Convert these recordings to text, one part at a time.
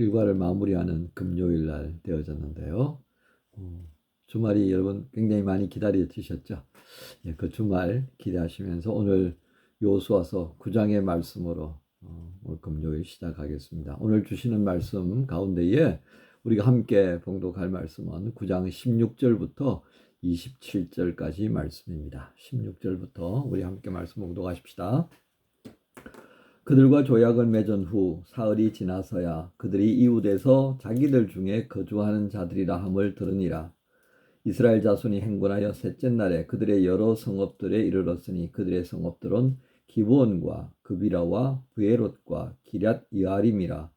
일과를 마무리하는 금요일 날 되어졌는데요. 주말이 여러분 굉장히 많이 기다려지셨죠? 예, 그 주말 기대하시면서 오늘 요수아서 9장의 말씀으로 오늘 금요일 시작하겠습니다. 오늘 주시는 말씀 가운데에 우리가 함께 봉독할 말씀은 9장 16절부터 27절까지 말씀입니다. 16절부터 우리 함께 말씀 봉독하십시다. 그들과 조약을 맺은 후 사흘이 지나서야 그들이 이웃에서 자기들 중에 거주하는 자들이라 함을 들으니라. 이스라엘 자손이 행군하여 셋째 날에 그들의 여러 성읍들에 이르렀으니 그들의 성읍들은 기브온과 그비라와 브에롯과 기럇 여아림이라.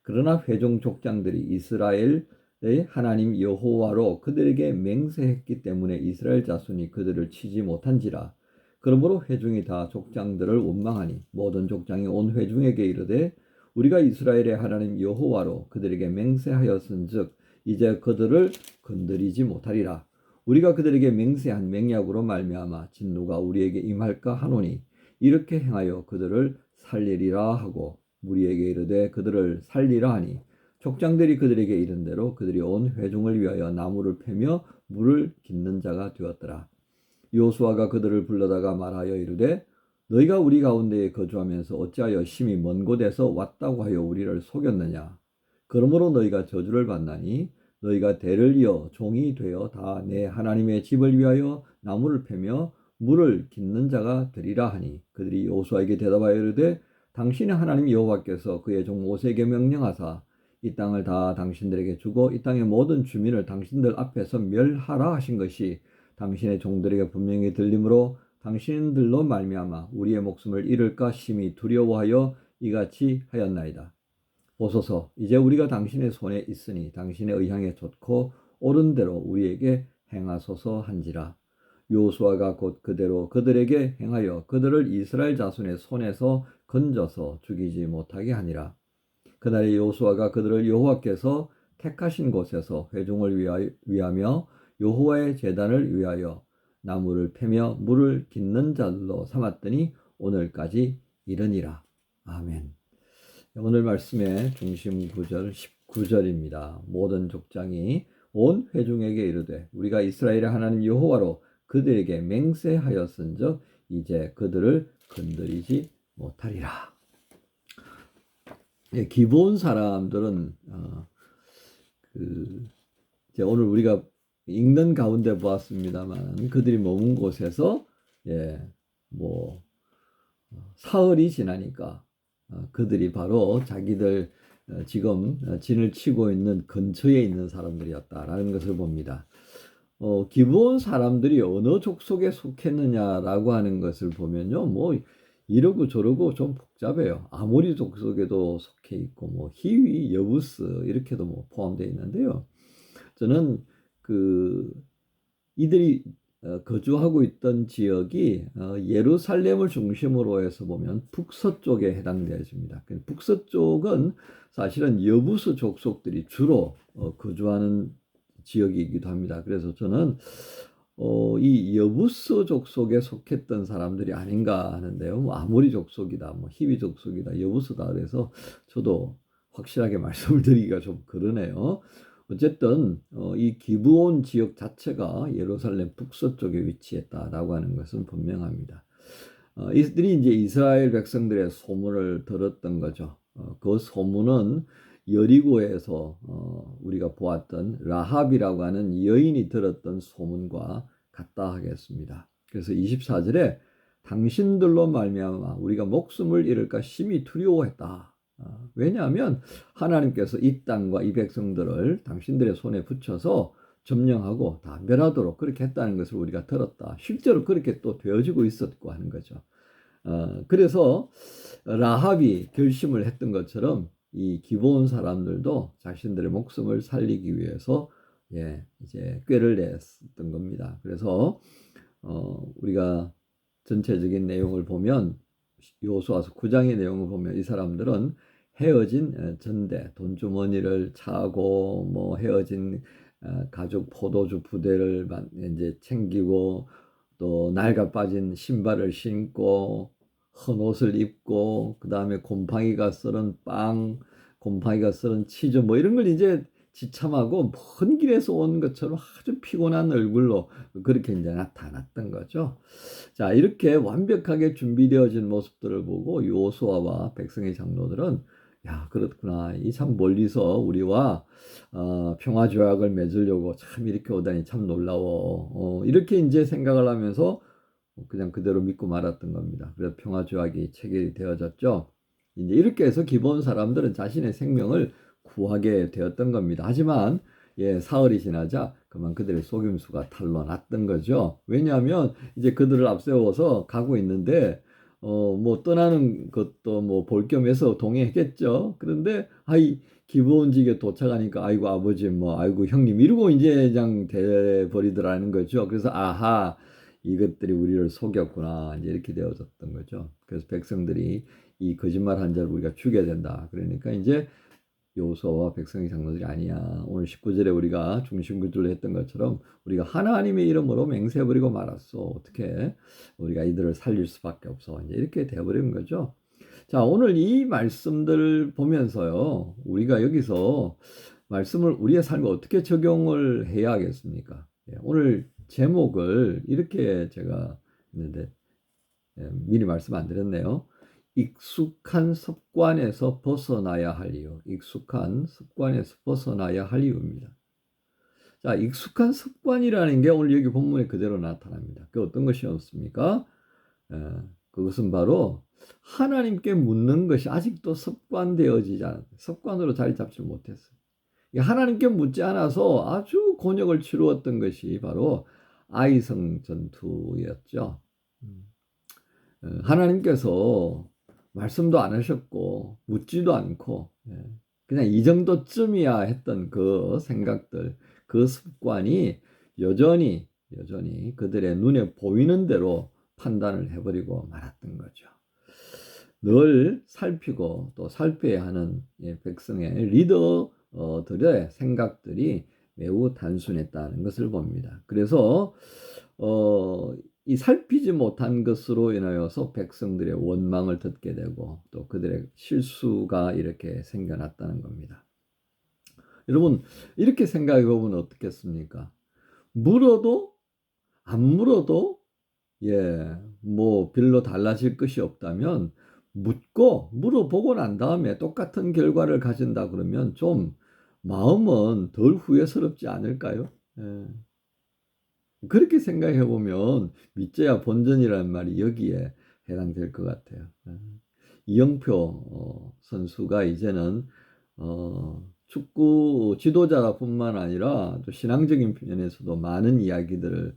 그러나 회중 족장들이 이스라엘의 하나님 여호와로 그들에게 맹세했기 때문에 이스라엘 자손이 그들을 치지 못한지라. 그러므로 회중이 다 족장들을 원망하니 모든 족장이 온 회중에게 이르되 우리가 이스라엘의 하나님 여호와로 그들에게 맹세하였은즉 이제 그들을 건드리지 못하리라. 우리가 그들에게 맹세한 맹약으로 말미암아 진노가 우리에게 임할까 하노니 이렇게 행하여 그들을 살리리라 하고 무리에게 이르되 그들을 살리라 하니 족장들이 그들에게 이른 대로 그들이 온 회중을 위하여 나무를 패며 물을 깃는 자가 되었더라. 요수아가 그들을 불러다가 말하여 이르되 너희가 우리 가운데에 거주하면서 어찌하여 심히 먼 곳에서 왔다고 하여 우리를 속였느냐. 그러므로 너희가 저주를 받나니 너희가 대를 이어 종이 되어 다 내 하나님의 집을 위하여 나무를 패며 물을 깃는 자가 되리라 하니 그들이 요수아에게 대답하여 이르되 당신의 하나님 여호와께서 그의 종 모세에게 명령하사 이 땅을 다 당신들에게 주고 이 땅의 모든 주민을 당신들 앞에서 멸하라 하신 것이 당신의 종들에게 분명히 들림으로 당신들로 말미암아 우리의 목숨을 잃을까 심히 두려워하여 이같이 하였나이다. 보소서 이제 우리가 당신의 손에 있으니 당신의 의향에 좋고 옳은 대로 우리에게 행하소서 한지라. 요수아가 곧 그대로 그들에게 행하여 그들을 이스라엘 자손의 손에서 건져서 죽이지 못하게 하니라. 그날에 요수아가 그들을 여호와께서 택하신 곳에서 회중을 위하며 여호와의 제단을 위하여 나무를 패며 물을 깃는 자들로 삼았더니 오늘까지 이르니라. 아멘. 오늘 말씀의 중심 구절 19절입니다. 모든 족장이 온 회중에게 이르되 우리가 이스라엘의 하나님 여호와로 그들에게 맹세하였은즉 이제 그들을 건드리지 못하리라. 예, 기브온 사람들은 이제 오늘 우리가 읽는 가운데 보았습니다만 그들이 머문 곳에서 사흘이 지나니까 그들이 바로 자기들 지금 진을 치고 있는 근처에 있는 사람들이었다라는 것을 봅니다. 기브온 사람들이 어느 족속에 속했느냐라고 하는 것을 보면요, 이러고 저러고 좀 복잡해요. 아모리 족속에도 속해 있고, 히위, 여부스 이렇게도 포함되어 있는데요. 저는 이들이 거주하고 있던 지역이 예루살렘을 중심으로 해서 보면 북서쪽에 해당되어집니다. 북서쪽은 사실은 여부스 족속들이 주로 거주하는 지역이기도 합니다. 그래서 저는 이 여부스 족속에 속했던 사람들이 아닌가 하는데요. 아모리 족속이다, 히위 족속이다, 여부스다. 그래서 저도 확실하게 말씀을 드리기가 좀 그러네요. 어쨌든 이 기브온 지역 자체가 예루살렘 북서쪽에 위치했다라고 하는 것은 분명합니다. 이들이 이제 이스라엘 백성들의 소문을 들었던 거죠. 그 소문은 여리고에서 우리가 보았던 라합이라고 하는 여인이 들었던 소문과 같다 하겠습니다. 그래서 24절에 당신들로 말미암아 우리가 목숨을 잃을까 심히 두려워했다. 왜냐하면 하나님께서 이 땅과 이 백성들을 당신들의 손에 붙여서 점령하고 다 멸하도록 그렇게 했다는 것을 우리가 들었다. 실제로 그렇게 또 되어지고 있었고 하는 거죠. 그래서 라합이 결심을 했던 것처럼 이 기브온 사람들도 자신들의 목숨을 살리기 위해서 이제 꾀를 냈던 겁니다. 그래서 우리가 전체적인 내용을 보면 요수아서 9장의 내용을 보면 이 사람들은 헤어진 전대, 돈주머니를 차고 헤어진 가죽 포도주 부대를 이제 챙기고 또 낡아 빠진 신발을 신고 헌 옷을 입고 그 다음에 곰팡이가 썰은 빵, 곰팡이가 쓰는 치즈 뭐 이런 걸 이제 지참하고 먼 길에서 온 것처럼 아주 피곤한 얼굴로 그렇게 이제 나타났던 거죠. 자, 이렇게 완벽하게 준비되어진 모습들을 보고 요수아와 백성의 장로들은 야, 그렇구나. 이 참 멀리서 우리와 평화 조약을 맺으려고 참 이렇게 오다니 참 놀라워. 이렇게 이제 생각을 하면서 그냥 그대로 믿고 말았던 겁니다. 그래서 평화 조약이 체결이 되어졌죠. 이제 이렇게 해서 기본 사람들은 자신의 생명을 구하게 되었던 겁니다. 하지만 사흘이 지나자 그만 그들의 속임수가 탄로났던 거죠. 왜냐하면 이제 그들을 앞세워서 가고 있는데 뭐 떠나는 것도 뭐 볼 겸해서 동행했겠죠. 그런데 기브온직에 도착하니까 아이고 아버지 뭐 아이고 형님 이러고 이제 그냥 돼버리더라는 거죠. 그래서 아하 이것들이 우리를 속였구나 이제 이렇게 되어졌던 거죠. 그래서 백성들이 이 거짓말 한 자를 우리가 죽여야 된다. 그러니까 이제 여호수아와 백성의 장로들이 아니야. 오늘 19절에 우리가 중심구절로 했던 것처럼 우리가 하나님의 이름으로 맹세해버리고 말았어. 어떻게 우리가 이들을 살릴 수밖에 없어. 이제 이렇게 돼버린 거죠. 자, 오늘 이 말씀들을 보면서요. 우리가 여기서 말씀을 우리의 삶에 어떻게 적용을 해야 하겠습니까? 오늘 제목을 이렇게 제가 했는데 미리 말씀 안 드렸네요. 익숙한 습관에서 벗어나야 할 이유. 익숙한 습관에서 벗어나야 할 이유입니다. 자, 익숙한 습관이라는 게 오늘 여기 본문에 그대로 나타납니다. 그 어떤 것이었습니까? 그것은 바로 하나님께 묻는 것이 아직도 습관되어지지 않았어요. 습관으로 자리 잡지 못했어요. 하나님께 묻지 않아서 아주 곤욕을 치루었던 것이 바로 아이성 전투였죠. 하나님께서 말씀도 안 하셨고 묻지도 않고 그냥 이 정도쯤이야 했던 그 생각들, 그 습관이 여전히 그들의 눈에 보이는 대로 판단을 해버리고 말았던 거죠. 늘 살피고 또 살펴야 하는 백성의 리더들의 생각들이 매우 단순했다는 것을 봅니다. 그래서 이 살피지 못한 것으로 인하여서 백성들의 원망을 듣게 되고 또 그들의 실수가 이렇게 생겨났다는 겁니다. 여러분 이렇게 생각해 보면 어떻겠습니까? 물어도 안 물어도 뭐 별로 달라질 것이 없다면 묻고 물어보고 난 다음에 똑같은 결과를 가진다 그러면 좀 마음은 덜 후회스럽지 않을까요? 그렇게 생각해 보면 믿져야 본전이라는 말이 여기에 해당될 것 같아요. 이영표 선수가 이제는 축구 지도자뿐만 아니라 또 신앙적인 면에서도 많은 이야기들을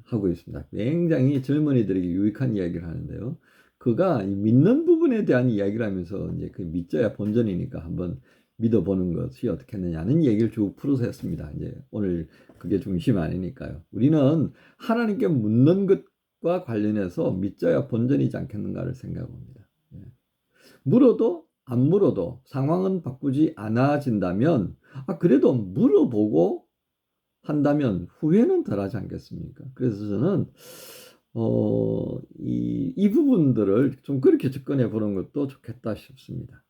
하고 있습니다. 굉장히 젊은이들에게 유익한 이야기를 하는데요. 그가 믿는 부분에 대한 이야기를 하면서 이제 그 믿져야 본전이니까 한번 믿어보는 것이 어떻겠느냐는 얘기를 쭉 풀어서 했습니다. 이제 오늘 그게 중심 아니니까요. 우리는 하나님께 묻는 것과 관련해서 믿져야 본전이지 않겠는가를 생각합니다. 물어도 안 물어도 상황은 바꾸지 않아진다면 그래도 물어보고 한다면 후회는 덜하지 않겠습니까? 그래서 저는 이 부분들을 좀 그렇게 접근해 보는 것도 좋겠다 싶습니다.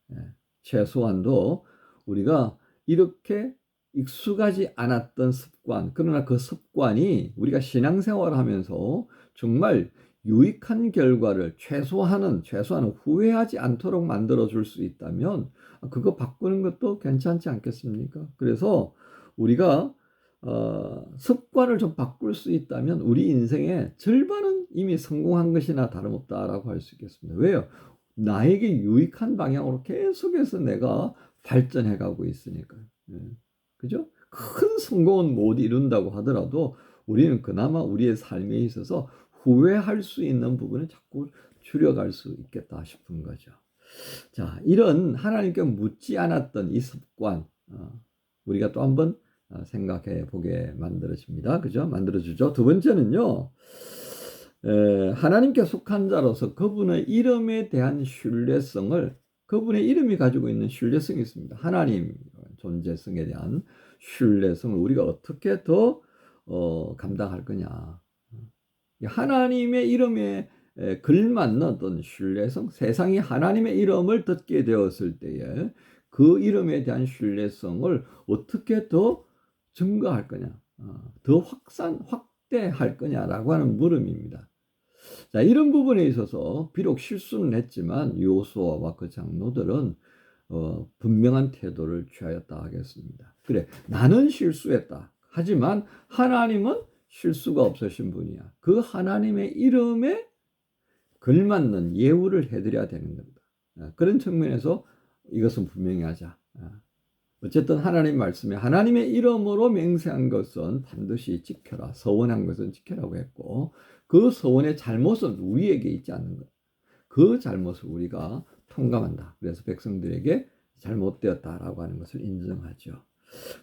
최소한도 우리가 이렇게 익숙하지 않았던 습관, 그러나 그 습관이 우리가 신앙생활을 하면서 정말 유익한 결과를 최소한은 후회하지 않도록 만들어줄 수 있다면 그거 바꾸는 것도 괜찮지 않겠습니까? 그래서 우리가 습관을 좀 바꿀 수 있다면 우리 인생의 절반은 이미 성공한 것이나 다름없다라고 할 수 있겠습니다. 왜요? 나에게 유익한 방향으로 계속해서 내가 발전해 가고 있으니까요. 그죠? 큰 성공은 못 이룬다고 하더라도 우리는 그나마 우리의 삶에 있어서 후회할 수 있는 부분을 자꾸 줄여갈 수 있겠다 싶은 거죠. 자, 이런 하나님께 묻지 않았던 이 습관, 우리가 또 한번 생각해 보게 만들어집니다. 그죠? 만들어주죠. 두 번째는요, 하나님께 속한 자로서 그분의 이름에 대한 신뢰성을, 그분의 이름이 가지고 있는 신뢰성이 있습니다. 하나님 존재성에 대한 신뢰성을 우리가 어떻게 더 감당할 거냐. 하나님의 이름에 걸맞는 어떤 신뢰성, 세상이 하나님의 이름을 듣게 되었을 때에 그 이름에 대한 신뢰성을 어떻게 더 증가할 거냐, 더 확대할 거냐라고 하는 물음입니다. 자, 이런 부분에 있어서 비록 실수는 했지만 요수아와 그 장로들은 분명한 태도를 취하였다 하겠습니다. 그래, 나는 실수했다. 하지만 하나님은 실수가 없으신 분이야. 그 하나님의 이름에 걸맞는 예우를 해드려야 되는 겁니다. 그런 측면에서 이것은 분명히 하자. 어쨌든 하나님 말씀에 하나님의 이름으로 맹세한 것은 반드시 지켜라. 서원한 것은 지켜라고 했고, 그 서원의 잘못은 우리에게 있지 않는 것. 그 잘못을 우리가 통감한다. 그래서 백성들에게 잘못되었다라고 하는 것을 인정하죠.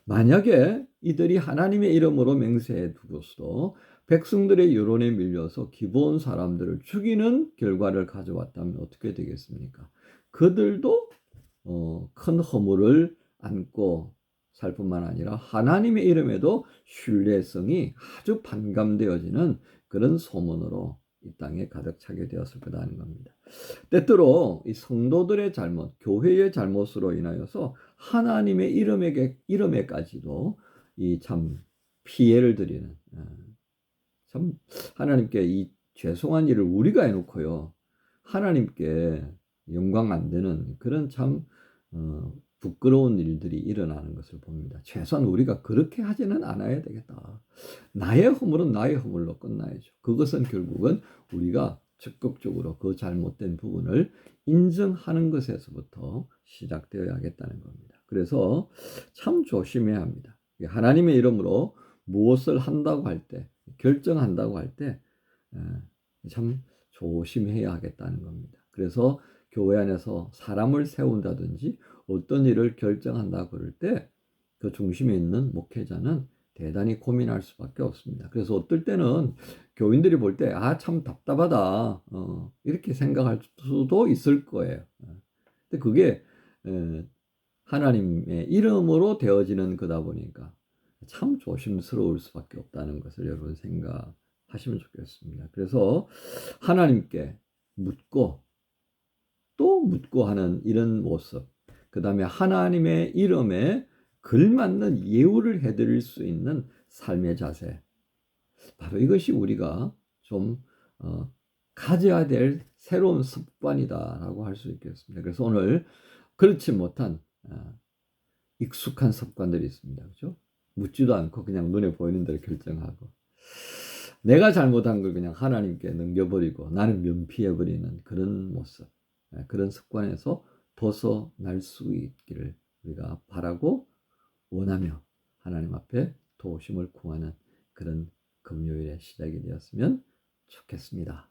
만약에 이들이 하나님의 이름으로 맹세해 두고서도 백성들의 여론에 밀려서 기브온 사람들을 죽이는 결과를 가져왔다면 어떻게 되겠습니까? 그들도 큰 허물을 안고 살 뿐만 아니라 하나님의 이름에도 신뢰성이 아주 반감되어지는 그런 소문으로 이 땅에 가득 차게 되었을 거라는 겁니다. 때때로 이 성도들의 잘못, 교회의 잘못으로 인하여서 하나님의 이름에까지도 이 참 피해를 드리는, 참 하나님께 이 죄송한 일을 우리가 해놓고요, 하나님께 영광 안 되는 그런 참 부끄러운 일들이 일어나는 것을 봅니다. 최소한 우리가 그렇게 하지는 않아야 되겠다. 나의 허물은 나의 허물로 끝나야죠. 그것은 결국은 우리가 적극적으로 그 잘못된 부분을 인정하는 것에서부터 시작되어야겠다는 겁니다. 그래서 참 조심해야 합니다. 하나님의 이름으로 무엇을 한다고 할 때, 결정한다고 할 때 참 조심해야 하겠다는 겁니다. 그래서 교회 안에서 사람을 세운다든지 어떤 일을 결정한다 그럴 때 그 중심에 있는 목회자는 대단히 고민할 수밖에 없습니다. 그래서 어떨 때는 교인들이 볼 때 참 답답하다 이렇게 생각할 수도 있을 거예요. 근데 그게 하나님의 이름으로 되어지는 거다 보니까 참 조심스러울 수밖에 없다는 것을 여러분 생각하시면 좋겠습니다. 그래서 하나님께 묻고 또 묻고 하는 이런 모습, 그 다음에 하나님의 이름에 걸맞는 예우를 해드릴 수 있는 삶의 자세, 바로 이것이 우리가 좀 가져야 될 새로운 습관이다라고 할 수 있겠습니다. 그래서 오늘 그렇지 못한 익숙한 습관들이 있습니다. 그렇죠? 묻지도 않고 그냥 눈에 보이는 대로 결정하고, 내가 잘못한 걸 그냥 하나님께 넘겨버리고 나는 면피해버리는 그런 모습, 그런 습관에서 벗어날 수 있기를 우리가 바라고 원하며 하나님 앞에 도우심을 구하는 그런 금요일의 시작이 되었으면 좋겠습니다.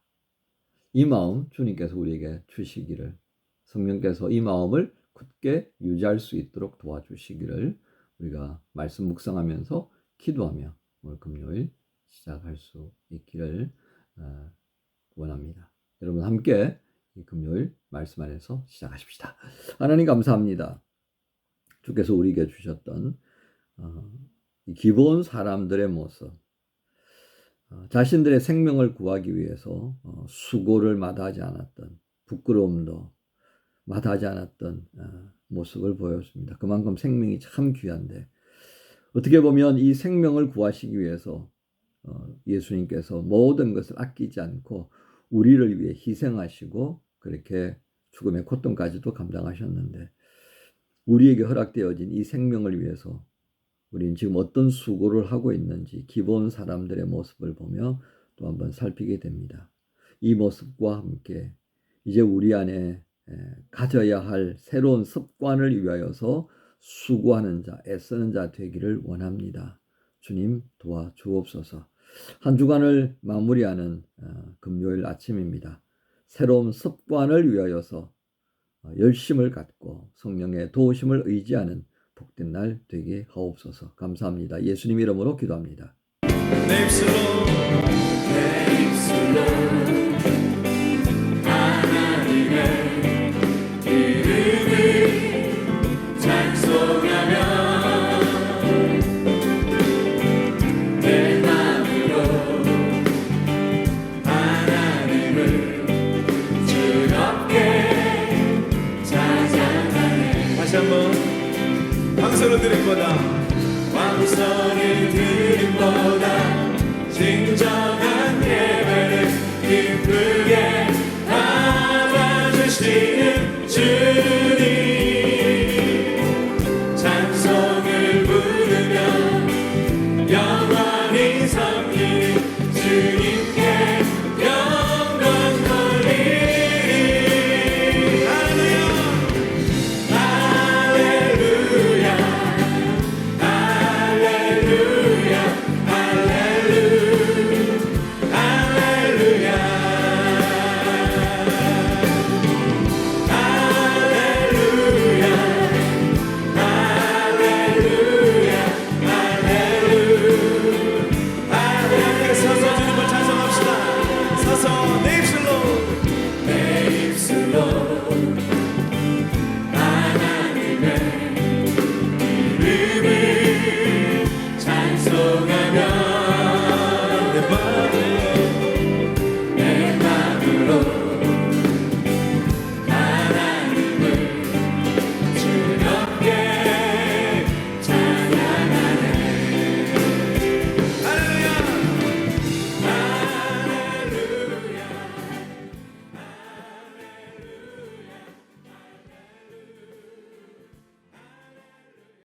이 마음 주님께서 우리에게 주시기를, 성령께서 이 마음을 굳게 유지할 수 있도록 도와주시기를 우리가 말씀 묵상하면서 기도하며 오늘 금요일 시작할 수 있기를 원합니다. 여러분 함께 이 금요일 말씀 안에서 시작하십시다. 하나님 감사합니다. 주께서 우리에게 주셨던 이 기본 사람들의 모습, 자신들의 생명을 구하기 위해서 수고를 마다하지 않았던, 부끄러움도 마다하지 않았던 모습을 보였습니다. 그만큼 생명이 참 귀한데, 어떻게 보면 이 생명을 구하시기 위해서 예수님께서 모든 것을 아끼지 않고 우리를 위해 희생하시고 그렇게 죽음의 고통까지도 감당하셨는데, 우리에게 허락되어진 이 생명을 위해서 우리는 지금 어떤 수고를 하고 있는지 기본 사람들의 모습을 보며 또 한번 살피게 됩니다. 이 모습과 함께 이제 우리 안에 가져야 할 새로운 습관을 위하여서 수고하는 자, 애쓰는 자 되기를 원합니다. 주님 도와주옵소서. 한 주간을 마무리하는 금요일 아침입니다. 새로운 습관을 위하여서 열심을 갖고 성령의 도우심을 의지하는 복된 날 되게 하옵소서. 감사합니다. 예수님 이름으로 기도합니다. 내 입술로 하나님의 이름을 찬송하며 내 마음으로 하나님을 즐겁게 찬양하네. 다시 한번 왕성을 드림보다 진정한 예배를 기쁘게 받아주시는 주